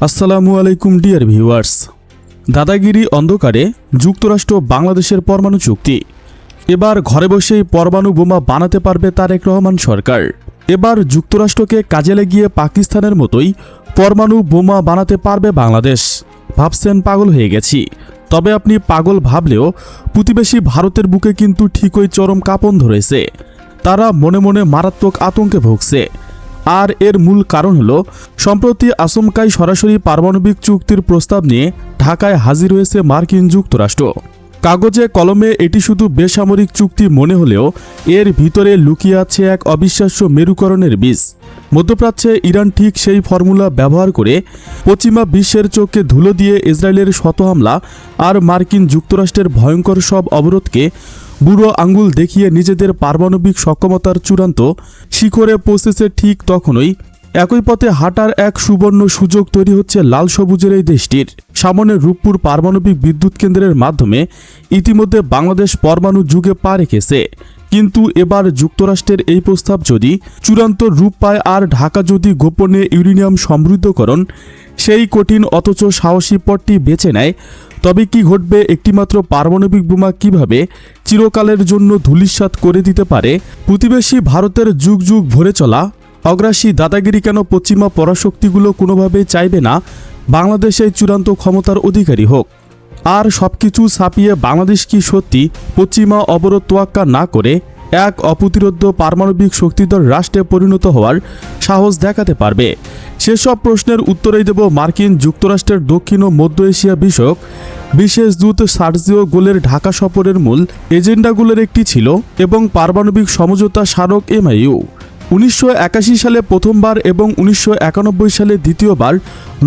আসসালামু আলাইকুম dear viewers. দাদাগিরি অন্ধকারে যুক্তরাষ্ট্র বাংলাদেশের পরমাণু চুক্তি। এবার ঘরে বসেই পরমাণু বোমা বানাতে পারবে তারেক রহমান সরকার। এবার যুক্তরাষ্ট্রকে কাজে লাগিয়ে পাকিস্তানের মতোই পরমাণু বোমা বানাতে পারবে বাংলাদেশ। ভাবছেন পাগল হয়ে গেছি, তবে আপনি পাগল ভাবলেও প্রতিবেশী ভারতের বুকে কিন্তু ঠিকই চরম কাঁপন ধরেছে। তারা মনে মনে মারাত্মক আতঙ্কে ভুগছে। আর এর মূল কারণ হলো সম্প্রতি আচমকাই সরাসরি পারমাণবিক চুক্তির প্রস্তাব নিয়ে ঢাকায় হাজির হয়েছে মার্কিন যুক্তরাষ্ট্র। কাগজে কলমে এটি শুধু বেসামরিক চুক্তি মনে হলেও এর ভিতরে লুকিয়ে আছে এক অবিশ্বাস্য মেরুকরণের বীজ। মধ্যপ্রাচ্যে ইরান ঠিক সেই ফর্মুলা ব্যবহার করে পশ্চিমা বিশ্বের চোখে ধুলো দিয়ে ইসরায়েলের শত হামলা আর মার্কিন যুক্তরাষ্ট্রের ভয়ঙ্কর সব অবরোধকে বুড়ো আঙ্গুল দেখিয়ে নিজেদের পারমাণবিক সক্ষমতার চূড়ান্ত শিখরে পৌঁছেছে। ঠিক তখনই একই পথে হাঁটার এক সুবর্ণ সুযোগ তৈরি হচ্ছে লাল সবুজের এই দেশটির সামনে। রূপপুর পারমাণবিক বিদ্যুৎ কেন্দ্রের মাধ্যমে ইতিমধ্যে বাংলাদেশ পরমাণু যুগে পা রেখেছে। কিন্তু এবার যুক্তরাষ্ট্রের এই প্রস্তাব যদি চূড়ান্ত রূপ পায় আর ঢাকা যদি গোপনে ইউরেনিয়াম সমৃদ্ধকরণ সেই কঠিন অথচ সাহসী পথটি বেছে নেয়, তবে কি ঘটবে? একটিমাত্র পারমাণবিক বোমা কিভাবে চিরকালের জন্য ধূলিসাৎ করে দিতে পারে প্রতিবেশী ভারতের যুগ যুগ ভরে চলা অগ্রাসী দাদাগিরি? কেন পশ্চিমা পরাশক্তিগুলো কোনোভাবেই চাইবে না বাংলাদেশ এই চূড়ান্ত ক্ষমতার অধিকারী হোক? আর সবকিছু ছাপিয়ে বাংলাদেশ কি সত্যি পশ্চিমা অবরোধ তোয়াক্কা না করে এক অপ্রতিরোধ্য পারমাণবিক শক্তিধর রাষ্ট্রে পরিণত হওয়ার সাহস দেখাতে পারবে? সেসব প্রশ্নের উত্তরেই দেব মার্কিন যুক্তরাষ্ট্রের দক্ষিণ ও মধ্য এশিয়া বিষয়ক বিশেষ দূত সার্জিও গোলের ঢাকা সফরের মূল এজেন্ডাগুলোর একটি ছিল এবং পারমাণবিক সমঝোতা স্মারক MOU। 1981 সালে প্রথমবার এবং 1991 সালে দ্বিতীয়বার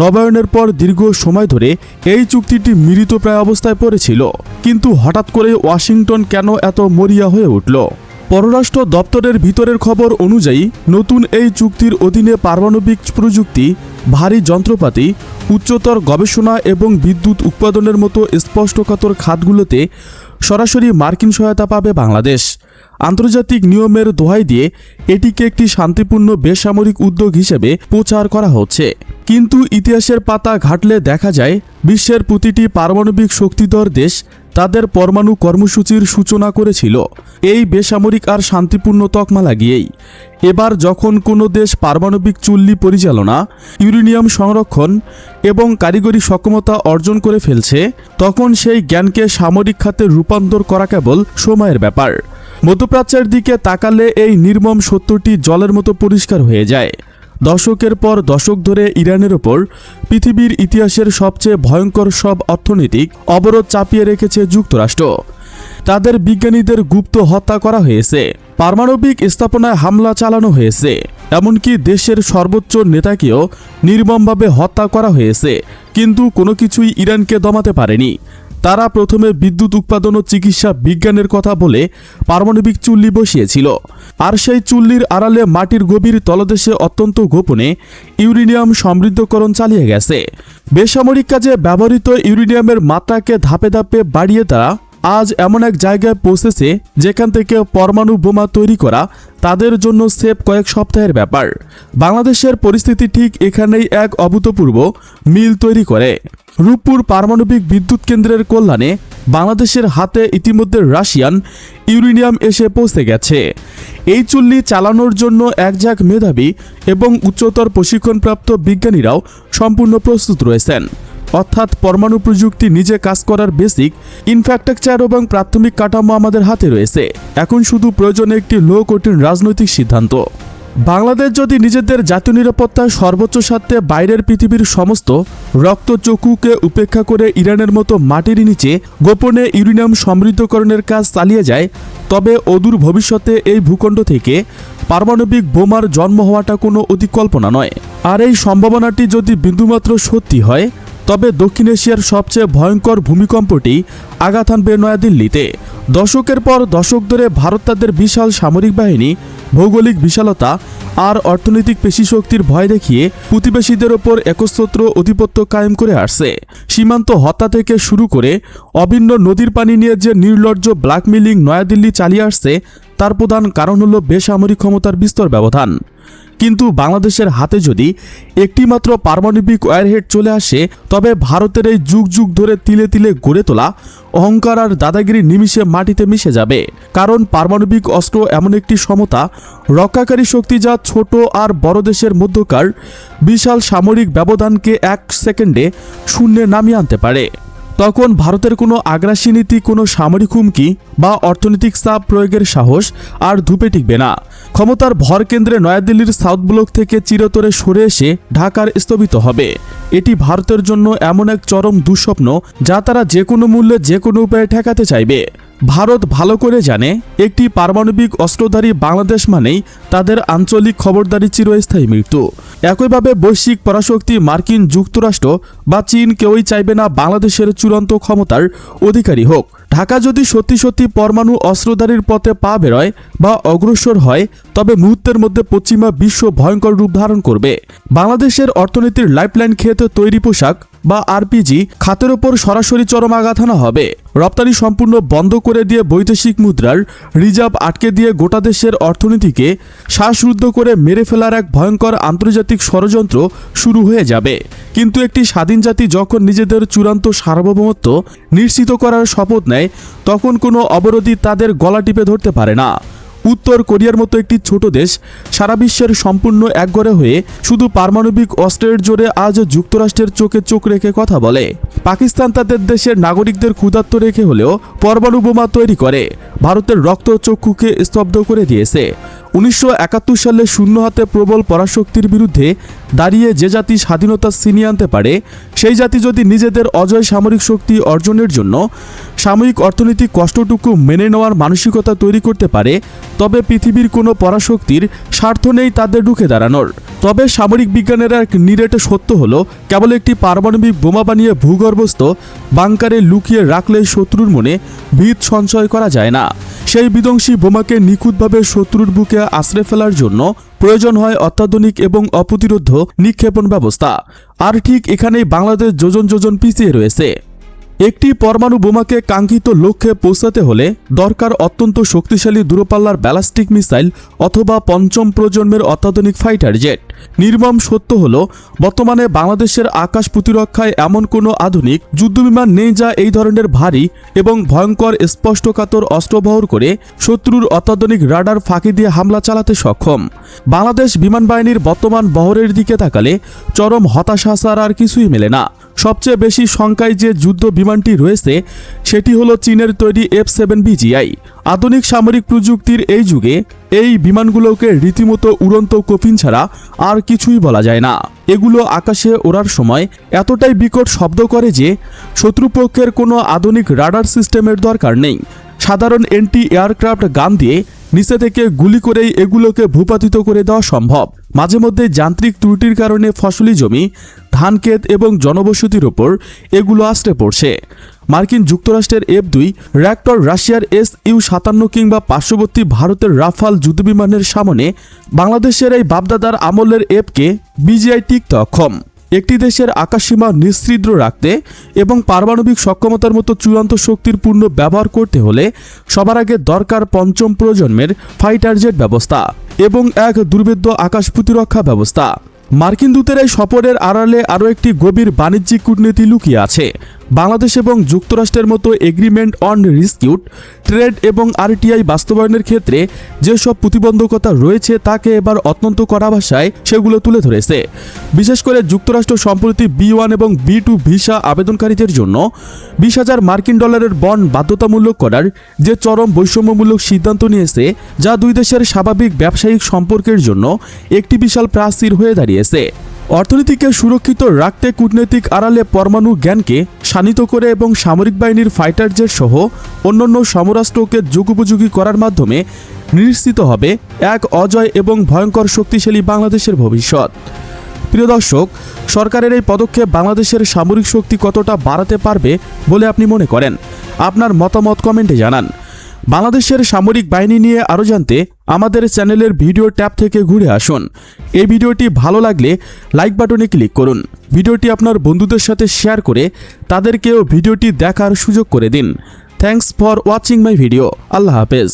নবায়নের পর দীর্ঘ সময় ধরে এই চুক্তিটি মৃতপ্রায় অবস্থায় পড়েছিল। কিন্তু হঠাৎ করে ওয়াশিংটন কেন এত মরিয়া হয়ে উঠল? পররাষ্ট্র দপ্তরের ভিতরের খবর অনুযায়ী নতুন এই চুক্তির অধীনে পারমাণবিক প্রযুক্তি, ভারী যন্ত্রপাতি, উচ্চতর গবেষণা এবং বিদ্যুৎ উৎপাদনের মতো স্পষ্টকাতর খাতগুলোতে সরাসরি মার্কিন সহায়তা পাবে বাংলাদেশ। আন্তর্জাতিক নিয়মের দোহাই দিয়ে এটিকে একটি শান্তিপূর্ণ বেসামরিক উদ্যোগ হিসেবে প্রচার করা হচ্ছে। কিন্তু ইতিহাসের পাতা ঘাটলে দেখা যায় বিশ্বের প্রতিটি পারমাণবিক শক্তিধর দেশ তাদের পরমাণু কর্মসূচির সূচনা করেছিল এই বেসামরিক আর শান্তিপূর্ণ তকমা লাগিয়েই। এবার যখন কোনো দেশ পারমাণবিক চুল্লি পরিচালনা, ইউরেনিয়াম সংরক্ষণ এবং কারিগরি সক্ষমতা অর্জন করে ফেলছে, তখন সেই জ্ঞানকে সামরিক খাতে রূপান্তর করা কেবল সময়ের ব্যাপার। মধ্যপ্রাচ্যের দিকে তাকালে এই নির্মম সত্যটি জলের মতো পরিষ্কার হয়ে যায়। দশকের পর দশক ধরে ইরানের ওপর পৃথিবীর ইতিহাসের সবচেয়ে ভয়ঙ্কর সব অর্থনৈতিক অবরোধ চাপিয়ে রেখেছে যুক্তরাষ্ট্র। তাদের বিজ্ঞানীদের গুপ্ত হত্যা করা হয়েছে, পারমাণবিক স্থাপনায় হামলা চালানো হয়েছে, এমনকি দেশের সর্বোচ্চ নেতাকেও নির্মমভাবে হত্যা করা হয়েছে। কিন্তু কোনো কিছুই ইরানকে দমাতে পারেনি। তারা প্রথমে বিদ্যুৎ উৎপাদন ও চিকিৎসা বিজ্ঞানের কথা বলে পারমাণবিক চুল্লি বসিয়েছিল, আর সেই চুল্লির আড়ালে মাটির গভীর তলদেশে অত্যন্ত গোপনে ইউরেনিয়াম সমৃদ্ধকরণ চালিয়ে গেছে। বেসামরিক কাজে ব্যবহৃত ইউরেনিয়ামের মাত্রাকে ধাপে ধাপে বাড়িয়ে তারা আজ এমন এক জায়গায় পৌঁছেছে যেখান থেকে পরমাণু বোমা তৈরি করা তাদের জন্য সেফ কয়েক সপ্তাহের ব্যাপার। বাংলাদেশের পরিস্থিতি ঠিক এখানেই এক অভূতপূর্ব মিল তৈরি করে। রূপপুর পারমাণবিক বিদ্যুৎ কেন্দ্রের কল্যাণে বাংলাদেশের হাতে ইতিমধ্যে রাশিয়ান ইউরেনিয়াম এসে পৌঁছে গেছে। এই চুল্লি চালানোর জন্য একঝাঁক মেধাবী এবং উচ্চতর প্রশিক্ষণপ্রাপ্ত বিজ্ঞানীরাও সম্পূর্ণ প্রস্তুত রয়েছেন। অর্থাৎ পরমাণু প্রযুক্তি নিজে কাজ করার বেসিক ইনফ্রাস্ট্রাকচার এবং প্রাথমিক কাঠামো আমাদের হাতে রয়েছে। এখন শুধু প্রয়োজনে একটি লো কঠিন রাজনৈতিক সিদ্ধান্ত। বাংলাদেশ যদি নিজেদের জাতীয় নিরাপত্তার সর্বোচ্চ স্বার্থে বাইরের পৃথিবীর সমস্ত রক্তচক্ষুকে উপেক্ষা করে ইরানের মতো মাটির নিচে গোপনে ইউরেনিয়াম সমৃদ্ধকরণের কাজ চালিয়ে যায়, তবে অদূর ভবিষ্যতে এই ভূখণ্ড থেকে পারমাণবিক বোমার জন্ম হওয়াটা কোনো অতিকল্পনা নয়। আর এই সম্ভাবনাটি যদি বিন্দুমাত্র সত্যি হয়, তবে দক্ষিণ এশিয়ার সবচেয়ে ভয়ঙ্কর ভূমিকম্পটি আঘাত হানবে নয়াদিল্লিতে। দশকের পর দশক ধরে ভারত তাদের বিশাল সামরিক বাহিনী, ভৌগোলিক বিশালতা আর অর্থনৈতিক পেশিশক্তির ভয় দেখিয়ে প্রতিবেশীদের ওপর একচ্ছত্র আধিপত্য কায়েম করে আসছে। সীমান্ত হত্যা থেকে শুরু করে অভিন্ন নদীর পানি নিয়ে যে নির্লজ্জ ব্ল্যাকমেইলিং নয়াদিল্লি চালিয়ে আসছে, তার প্রধান কারণ হলো বেসামরিক ক্ষমতার বিস্তর ব্যবধান। কিন্তু বাংলাদেশের হাতে যদি একটিমাত্র পারমাণবিক ওয়ারহেড চলে আসে, তবে ভারতের এই যুগ যুগ ধরে তিলে তিলে গড়ে তোলা অহংকার আর দাদাগিরি নিমিষে মাটিতে মিশে যাবে। কারণ পারমাণবিক অস্ত্র এমন একটি সমতা রক্ষাকারী শক্তি যা ছোট আর বড় দেশের মধ্যকার বিশাল সামরিক ব্যবধানকে 1 সেকেন্ডে শূন্যে নামিয়ে আনতে পারে। তখন ভারতের কোনো আগ্রাসী নীতি, কোনো সামরিক হুমকি বা অর্থনৈতিক চাপ প্রয়োগের সাহস আর ধুপে টিকবে না। ক্ষমতার ভর কেন্দ্রে নয়াদিল্লির সাউথ ব্লক থেকে চিরতরে সরে এসে ঢাকার স্থগিত হবে। এটি ভারতের জন্য এমন এক চরম দুঃস্বপ্ন যা তারা যে কোনো মূল্যে যে কোনো উপায়ে ঠেকাতে চাইবে। ভারত ভালো করে জানে, একটি পারমাণবিক অস্ত্রধারী বাংলাদেশ মানেই তাদের আঞ্চলিক খবরদারি চিরস্থায়ী মৃত্যু। একইভাবে বৈশ্বিক পরাশক্তি মার্কিন যুক্তরাষ্ট্র বা চীন কেউই চাইবে না বাংলাদেশের চূড়ান্ত ক্ষমতার অধিকারী হোক। ঢাকা যদি সত্যি সত্যি পরমাণু অস্ত্রধারীর পথে পা বেরোয় বা অগ্রসর হয়, তবে মুহূর্তের মধ্যে পশ্চিমা বিশ্ব ভয়ঙ্কর রূপ ধারণ করবে। বাংলাদেশের অর্থনীতির লাইফলাইন খেতে তৈরি পোশাক বা আরপিজি খাতের ওপর সরাসরি চরম আঘাত হানা হবে। রপ্তানি সম্পূর্ণ বন্ধ করে দিয়ে বৈদেশিক মুদ্রার রিজার্ভ আটকে দিয়ে গোটা দেশের অর্থনীতিকে শ্বাসরুদ্ধ করে মেরে ফেলার এক ভয়ঙ্কর আন্তর্জাতিক ষড়যন্ত্র শুরু হয়ে যাবে। কিন্তু একটি স্বাধীন জাতি যখন নিজেদের চূড়ান্ত সার্বভৌমত্ব নিশ্চিত করার শপথ নেয়, তখন কোনো অবরোধই তাদের গলা টিপে ধরতে পারে না। উত্তর কোরিয়ার মতো একটি ছোট দেশ সারা বিশ্বের সম্পূর্ণ একঘরে হয়ে শুধু পারমাণবিক অস্ত্রের জোরে আজ যুক্তরাষ্ট্রের চোখে চোখ রেখে কথা বলে। পাকিস্তান তাদের দেশের নাগরিকদের ক্ষুধার্ত রেখে হলেও পরমাণু বোমা তৈরি করে ভারতের রক্তচক্ষুকে স্তব্ধ করে দিয়েছে। 1971 সালে শূন্য হাতে প্রবল পরাশক্তির বিরুদ্ধে দাঁড়িয়ে যে জাতি স্বাধীনতা ছিনিয়ে আনতে পারে, সেই জাতি যদি নিজেদের অজয় সামরিক শক্তি অর্জনের জন্য সাময়িক অর্থনৈতিক কষ্টটুকু মেনে নেওয়ার মানসিকতা তৈরি করতে পারে, তবে পৃথিবীর কোনো পরাশক্তির স্বার্থ নেই তাদের রুখে দাঁড়ানোর। তবে সামরিক বিজ্ঞানের এক নিরেট সত্য হলো, কেবল একটি পারমাণবিক বোমা বানিয়ে ভূগর্ভস্থ বাংকারে লুকিয়ে রাখলে শত্রুর মনে ভীত সঞ্চয় করা যায় না। সেই বিধ্বংসী বোমাকে নিখুঁতভাবে শত্রুর বুকে আশ্রয় ফেলার জন্য প্রয়োজন হয় অত্যাধুনিক এবং অপ্রতিরোধ নিক্ষেপণ ব্যবস্থা। আর ঠিক এখানেই বাংলাদেশ যোজন যোজন পিছিয়ে রয়েছে। একটি পরমাণু বোমাকে কাঙ্ক্ষিত লক্ষ্যে পৌঁছাতে হলে দরকার অত্যন্ত শক্তিশালী দূরপাল্লার ব্যালিস্টিক মিসাইল অথবা পঞ্চম প্রজন্মের অত্যাধুনিক ফাইটার জেট। নির্মম সত্য হলো, বর্তমানে বাংলাদেশের আকাশ প্রতিরক্ষায় এমন কোনো আধুনিক যুদ্ধবিমান নেই যা এই ধরনের ভারী এবং ভয়ঙ্কর স্পষ্টকাতর অস্ত্র বহর করে শত্রুর অত্যাধুনিক রাডার ফাঁকি দিয়ে হামলা চালাতে সক্ষম। বাংলাদেশ বিমান বাহিনীর বর্তমান বহরের দিকে তাকালে চরম হতাশা ছাড়া আর কিছুই মেলে না। সবচেয়ে বেশি সংখ্যায় যে যুদ্ধ বিমানটি রয়েছে সেটি হলো চীনের তৈরি F-7BGI। আধুনিক সামরিক প্রযুক্তির এই যুগে এই বিমানগুলোকে রীতিমতো উড়ন্ত কফিন ছাড়া আর কিছুই বলা যায় না। এগুলো আকাশে ওড়ার সময় এতটাই বিকট শব্দ করে যে শত্রুপক্ষের কোনো আধুনিক রাডার সিস্টেমের দরকার নেই। সাধারণ এন্টি এয়ারক্রাফট গান দিয়ে নিচে থেকে গুলি করেই এগুলোকে ভূপাতিত করে দেওয়া সম্ভব। মাঝে মধ্যে যান্ত্রিক ত্রুটির কারণে ফসলি জমি, ধানক্ষেত এবং জনবসতির ওপর এগুলো আশ্রে পড়ছে। মার্কিন যুক্তরাষ্ট্রের F-2 র্যাক্টর, রাশিয়ার Su-57 কিংবা পার্শ্ববর্তী ভারতের রাফাল যুদ্ধবিমানের সামনে বাংলাদেশের এই বাপদাদার আমলের F-কে BGI টিকতে অক্ষম। একটি দেশের আকাশসীমা নিশ্ছিদ্র রাখতে এবং পারমাণবিক সক্ষমতার মতো চূড়ান্ত শক্তির পূর্ণ ব্যবহার করতে হলে সবার আগে দরকার পঞ্চম প্রজন্মের ফাইটার জেট ব্যবস্থা এবং এক দুর্ভেদ্য আকাশ প্রতিরক্ষা ব্যবস্থা। মার্কিন দূতের এই সফরের আড়ালে আরও একটি গভীর বাণিজ্যিক কূটনীতি লুকিয়ে আছে। বাংলাদেশ এবং যুক্তরাষ্ট্রের মতো এগ্রিমেন্ট অন রিসিউট ট্রেড এবং RTI বাস্তবায়নের ক্ষেত্রে যেসব প্রতিবন্ধকতা রয়েছে তাকে এবার অত্যন্ত কড়া ভাষায় সেগুলো তুলে ধরেছে। বিশেষ করে যুক্তরাষ্ট্র সম্প্রতি B1 এবং B2 ভিসা আবেদনকারীদের জন্য 20,000 মার্কিন ডলারের বন্ড বাধ্যতামূলক করার যে চরম বৈষম্যমূলক সিদ্ধান্ত নিয়েছে, যা দুই দেশের স্বাভাবিক ব্যবসায়িক সম্পর্কের জন্য একটি বিশাল প্রাচীর হয়ে দাঁড়িয়েছে। অর্থনীতিকে সুরক্ষিত রাখতে কূটনৈতিক আড়ালে পরমাণু জ্ঞানকে শানিত করে এবং সামরিক বাহিনীর ফাইটার জেট সহ অন্যান্য সমরাস্ত্রকে যুগোপযোগী করার মাধ্যমে নিশ্চিত হবে এক অজয় এবং ভয়ঙ্কর শক্তিশালী বাংলাদেশের ভবিষ্যৎ। প্রিয় দর্শক, সরকারের এই পদক্ষেপ বাংলাদেশের সামরিক শক্তি কতটা বাড়াতে পারবে বলে আপনি মনে করেন? আপনার মতামত কমেন্টে জানান। বাংলাদেশের সামরিক বাহিনী নিয়ে আরও জানতে আমাদের চ্যানেলের ভিডিও ট্যাব থেকে ঘুরে আসুন। এই ভিডিওটি ভালো লাগলে লাইক বাটনে ক্লিক করুন। ভিডিওটি আপনার বন্ধুদের সাথে শেয়ার করে তাদেরকেও ভিডিওটি দেখার সুযোগ করে দিন। Thanks for watching my video. Allah হাফেজ।